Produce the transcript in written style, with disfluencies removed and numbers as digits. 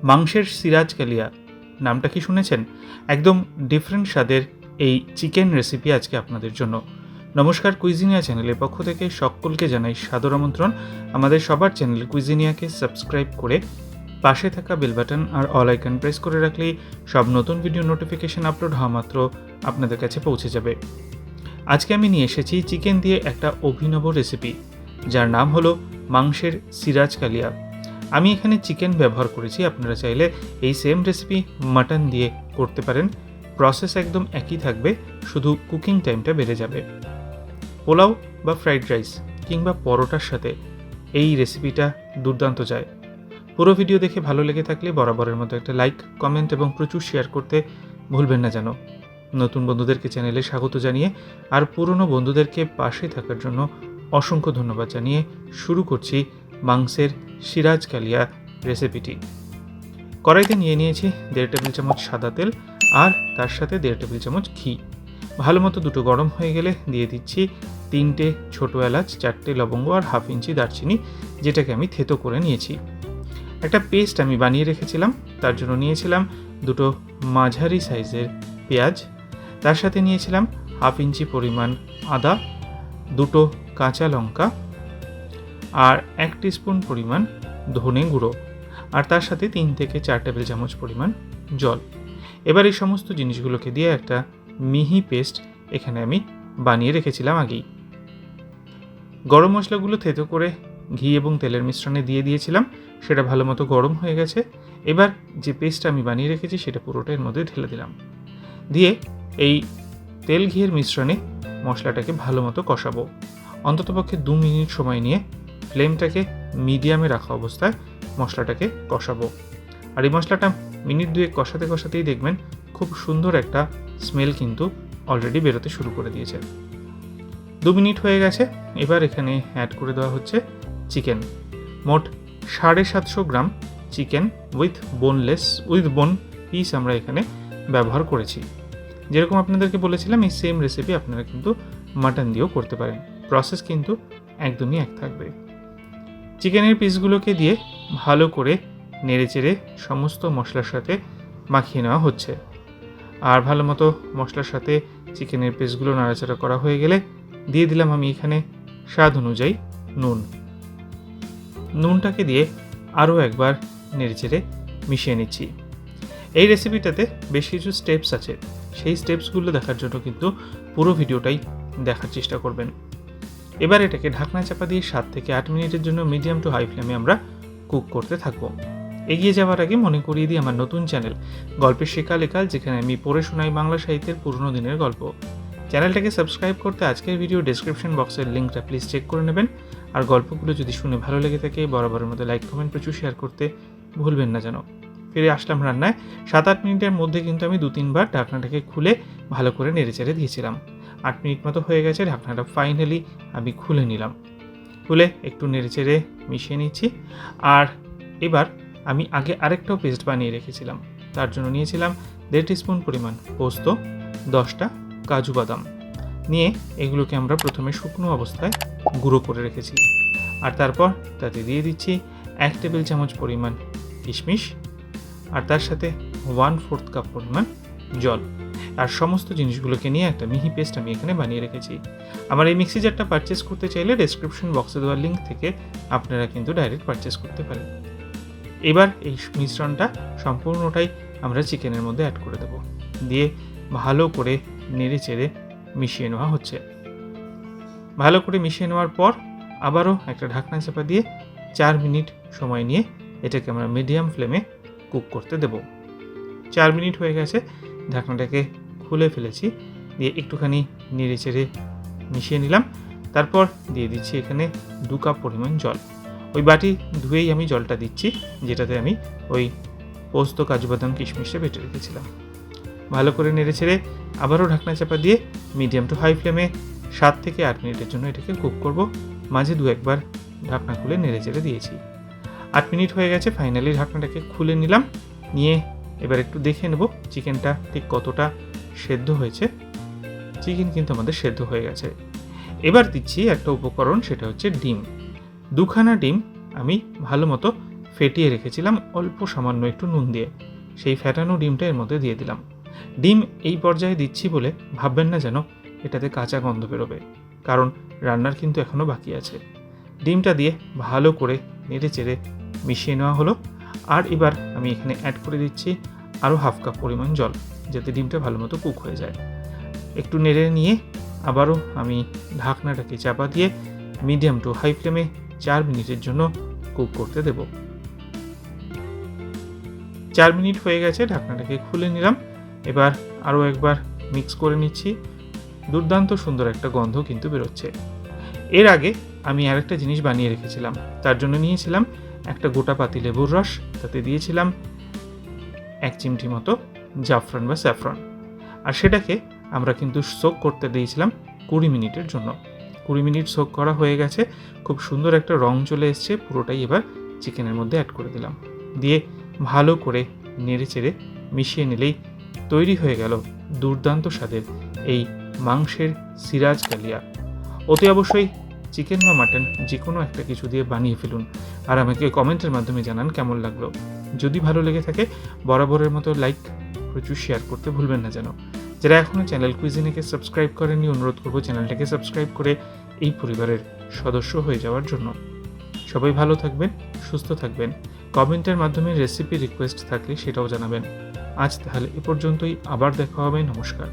মাংসের সিরাজ কালিয়া নামটা কি শুনেছেন? একদম ডিফারেন্ট স্বাদের এই চিকেন রেসিপি আজকে আপনাদের জন্য। নমস্কার, কুইজিনিয়া চ্যানেলের পক্ষ থেকে সকলকে জানাই সাদর আমন্ত্রণ। আমাদের সবার চ্যানেল কুইজিনিয়াকে সাবস্ক্রাইব করে পাশে থাকা বেল বাটন আর অল আইকন প্রেস করে রাখলেই সব নতুন ভিডিও নোটিফিকেশন আপলোড হওয়া মাত্র আপনাদের কাছে পৌঁছে যাবে। আজকে আমি নিয়ে এসেছি চিকেন দিয়ে একটা অভিনব রেসিপি, যার নাম হলো মাংসের সিরাজ কালিয়া। আমি এখানে চিকেন ব্যবহার করেছি, আপনারা চাইলে এই সেম রেসিপি মাটন দিয়ে করতে পারেন। প্রসেস একদম একই থাকবে, শুধু কুকিং টাইমটা বেড়ে যাবে। পোলাও বা ফ্রাইড রাইস কিংবা পরোটার সাথে এই রেসিপিটা দুর্দান্ত যায়। পুরো ভিডিও দেখে ভালো লেগে থাকলে বরাবরের মতো একটা লাইক, কমেন্ট এবং প্রচুর শেয়ার করতে ভুলবেন না যেন। নতুন বন্ধুদেরকে চ্যানেলে স্বাগত জানিয়ে আর পুরনো বন্ধুদেরকে পাশে থাকার জন্য অসংখ্য ধন্যবাদ জানিয়ে শুরু করছি মাংসের সিরাজ কালিয়া রেসিপিটি। কড়াইতে নিয়ে নিয়েছি 1.5 টেবিল চামচ সাদা তেল আর তার সাথে 1.5 টেবিল চামচ ঘি। ভালো মতো দুটো গরম হয়ে গেলে দিয়ে দিচ্ছি 3টে ছোটো এলাচ, 4টে লবঙ্গ আর 1/2 ইঞ্চি দারচিনি, যেটাকে আমি থেতো করে নিয়েছি। একটা পেস্ট আমি বানিয়ে রেখেছিলাম, তার জন্য নিয়েছিলাম দুটো মাঝারি সাইজের পেঁয়াজ, তার সাথে নিয়েছিলাম 1/2 ইঞ্চি পরিমাণ আদা, দুটো কাঁচা লঙ্কা আর 1 টিস্পুন পরিমাণ ধনে গুঁড়ো, আর তার সাথে 3 থেকে 4 টেবিল চামচ পরিমাণ জল। এবার এই সমস্ত জিনিসগুলোকে দিয়ে একটা মিহি পেস্ট এখানে আমি বানিয়ে রেখেছিলাম আগেই। গরম মশলাগুলো থেতো করে ঘি এবং তেলের মিশ্রণে দিয়ে দিয়েছিলাম, সেটা ভালো মতো গরম হয়ে গেছে। এবার যে পেস্টটা আমি বানিয়ে রেখেছি সেটা পুরোটা এর মধ্যে ঢেলে দিলাম। দিয়ে এই তেল ঘিয়ের মিশ্রণে মশলাটাকে ভালো মতো কষাবো। অন্ততপক্ষে 2 মিনিট সময় নিয়ে ফ্লেমটাকে মিডিয়ামে রাখা অবস্থায় মশলাটাকে কষাবো। আর এই মশলাটা মিনিট 2 কষাতে কষাতেই দেখবেন খুব সুন্দর একটা স্মেল কিন্তু অলরেডি বেরোতে শুরু করে দিয়েছে। 2 মিনিট হয়ে গেছে। এবার এখানে অ্যাড করে দেওয়া হচ্ছে চিকেন। মোট 750 গ্রাম চিকেন উইথ বোন পিস আমরা এখানে ব্যবহার করেছি। যেরকম আপনাদেরকে বলেছিলাম, এই সেম রেসিপি আপনারা কিন্তু মাটন দিয়েও করতে পারেন। প্রসেস কিন্তু একদমই এক থাকবে। চিকেনের পিসগুলোকে দিয়ে ভালো করে নেড়েচেড়ে সমস্ত মশলার সাথে মাখিয়ে নেওয়া হচ্ছে। আর ভালো মতো মশলার সাথে চিকেনের পিসগুলো নাড়াচাড়া করা হয়ে গেলে দিয়ে দিলাম আমি এখানে স্বাদ অনুযায়ী নুনটাকে দিয়ে আরও একবার নেড়েচেড়ে মিশিয়ে নিচ্ছি। এই রেসিপিটাতে বেশ কিছু স্টেপস আছে, সেই স্টেপসগুলো দেখার জন্য কিন্তু পুরো ভিডিওটাই দেখার চেষ্টা করবেন। এবার এটাকে ঢাকনা চাপা দিয়ে 7 থেকে 8 মিনিটের জন্য মিডিয়াম টু হাই ফ্লেমে আমরা কুক করতে থাকবো। এগিয়ে যাওয়ার আগে মনে করিয়ে দিই আমার নতুন চ্যানেল গল্পের শেখা লেখাল, যেখানে আমি পড়ে শোনাই বাংলা সাহিত্যের পুরনো দিনের গল্প। চ্যানেলটাকে সাবস্ক্রাইব করতে আজকের ভিডিও ডেসক্রিপশন বক্সের লিঙ্কটা প্লিজ চেক করে নেবেন। আর গল্পগুলো যদি শুনে ভালো লেগে থাকে বরাবরের মধ্যে লাইক, কমেন্ট, প্রচুর শেয়ার করতে ভুলবেন না যেন। ফিরে আসলাম রান্নায়। 7-8 মিনিটের মধ্যে কিন্তু আমি 2-3 বার ঢাকনাটাকে খুলে ভালো করে নেড়েচেড়ে দিয়েছিলাম। 8 মিনিট মতো হয়ে গেছে, ঢাকনাটা ফাইনালি আমি খুলে নিলাম। খুলে একটু নেড়েচেড়ে মিশিয়ে নিচ্ছি। আর এবার আমি আগে আরেকটাও পেস্ট বানিয়ে রেখেছিলাম, তার জন্য নিয়েছিলাম 1.5 টিস্পুন পরিমাণ পোস্ত, 10টা কাজু বাদাম নিয়ে এগুলোকে আমরা প্রথমে শুকনো অবস্থায় গুঁড়ো করে রেখেছি। আর তারপর তাতে দিয়ে দিচ্ছি 1 টেবিল চামচ পরিমাণ কিশমিশ আর তার সাথে 1/4 কাপ পরিমাণ জল। আর সমস্ত জিনিসগুলোকে নিয়ে একটা মিহি পেস্ট আমি এখানে বানিয়ে রেখেছি। আমার এই মিক্সি জারটা পারচেস করতে চাইলে ডেসক্রিপশন বক্সে দেওয়া লিঙ্ক থেকে আপনারা কিন্তু ডাইরেক্ট পারচেস করতে পারেন। এবার এই মিশ্রণটা সম্পূর্ণটাই আমরা চিকেনের মধ্যে অ্যাড করে দেব, দিয়ে ভালো করে নেড়ে চেড়ে মিশিয়ে নেওয়া হচ্ছে। ভালো করে মিশিয়ে নেওয়ার পর আবারও একটা ঢাকনা চাপা দিয়ে 4 মিনিট সময় নিয়ে এটাকে আমরা মিডিয়াম ফ্লেমে কুক করতে দেব। 4 মিনিট হয়ে গেছে, ঢাকনাটাকে খুলে ফেলেছি, দিয়ে একটুখানি নেড়ে চেড়ে মিশিয়ে নিলাম। তারপর দিয়ে দিচ্ছি এখানে 2 কাপ পরিমাণ জল। ওই বাটি ধুয়েই আমি জলটা দিচ্ছি, যেটাতে আমি ওই পোস্ত, কাজু বাদাম, কিশমিশটা বেটে রেখেছিলাম। ভালো করে নেড়ে ছেড়ে আবারও ঢাকনা চাপা দিয়ে মিডিয়াম টু হাই ফ্লেমে 7 থেকে 8 মিনিটের জন্য এটাকে কুক করব। মাঝে 2-1 বার ঢাকনা খুলে নেড়ে চেড়ে দিয়েছি। 8 মিনিট হয়ে গেছে, ফাইনালি ঢাকনাটাকে খুলে নিলাম। নিয়ে এবার একটু দেখে নেব চিকেনটা ঠিক কতটা সেদ্ধ হয়েছে। চিকেন কিন্তু আমাদের সেদ্ধ হয়ে গেছে। এবার দিচ্ছি একটা উপকরণ, সেটা হচ্ছে ডিম। 2খানা ডিম আমি ভালো মতো ফেটিয়ে রেখেছিলাম অল্প সামান্য একটু নুন দিয়ে। সেই ফ্যাটানো ডিমটা এর মধ্যে দিয়ে দিলাম। ডিম এই পর্যায়ে দিচ্ছি বলে ভাববেন না যেন এটাতে কাঁচা গন্ধ বেরোবে, কারণ রান্নার কিন্তু এখনও বাকি আছে। ডিমটা দিয়ে ভালো করে নেড়ে চেড়ে মিশিয়ে নেওয়া হলো। আর এবার আমি এখানে অ্যাড করে দিচ্ছি আরও হাফ কাপ পরিমাণ জল, যাতে ডিমটা ভালো মতো কুক হয়ে যায়। একটু নেড়ে নিয়ে আবারও আমি ঢাকনাটাকে চাপা দিয়ে মিডিয়াম টু হাই ফ্লেমে 4 মিনিটের জন্য কুক করতে দেব। 4 মিনিট হয়ে গেছে, ঢাকনাটাকে খুলে নিলাম। এবার আরও একবার মিক্স করে নিচ্ছি। দুর্দান্ত সুন্দর একটা গন্ধ কিন্তু বেরোচ্ছে। এর আগে আমি আরেকটা জিনিস বানিয়ে রেখেছিলাম। তার জন্য নিয়েছিলাম একটা গোটা পাতি লেবুর রস, তাতে দিয়েছিলাম 1 চিমটি মতো জাফরান বা স্যাফরন, আর সেটাকে আমরা কিন্তু সোক করতে দিয়েছিলাম 20 মিনিটের জন্য। 20 মিনিট সোক করা হয়ে গেছে, খুব সুন্দর একটা রং চলে এসছে। পুরোটাই এবার চিকেনের মধ্যে অ্যাড করে দিলাম, দিয়ে ভালো করে নেড়ে চেড়ে মিশিয়ে নিলেই তৈরি হয়ে গেল দুর্দান্ত স্বাদের এই মাংসের সিরাজ কালিয়া। অতি অবশ্যই চিকেন বা মাটন যে কোনো একটা কিছু দিয়ে বানিয়ে ফেলুন, আর আমাকে কমেন্টের মাধ্যমে জানান কেমন লাগলো। যদি ভালো লেগে থাকে বরাবরের মতো লাইক, প্রচুর শেয়ার করতে ভুলবেন না যেন। যারা এখনও চ্যানেল কুইজিনেকে সাবস্ক্রাইব করেননি, অনুরোধ করবো চ্যানেলটাকে সাবস্ক্রাইব করে এই পরিবারের সদস্য হয়ে যাওয়ার জন্য। সবাই ভালো থাকবেন, সুস্থ থাকবেন। কমেন্টের মাধ্যমে রেসিপি রিকোয়েস্ট থাকলে সেটাও জানাবেন। আজ তাহলে এ পর্যন্তই, আবার দেখা হবে। নমস্কার।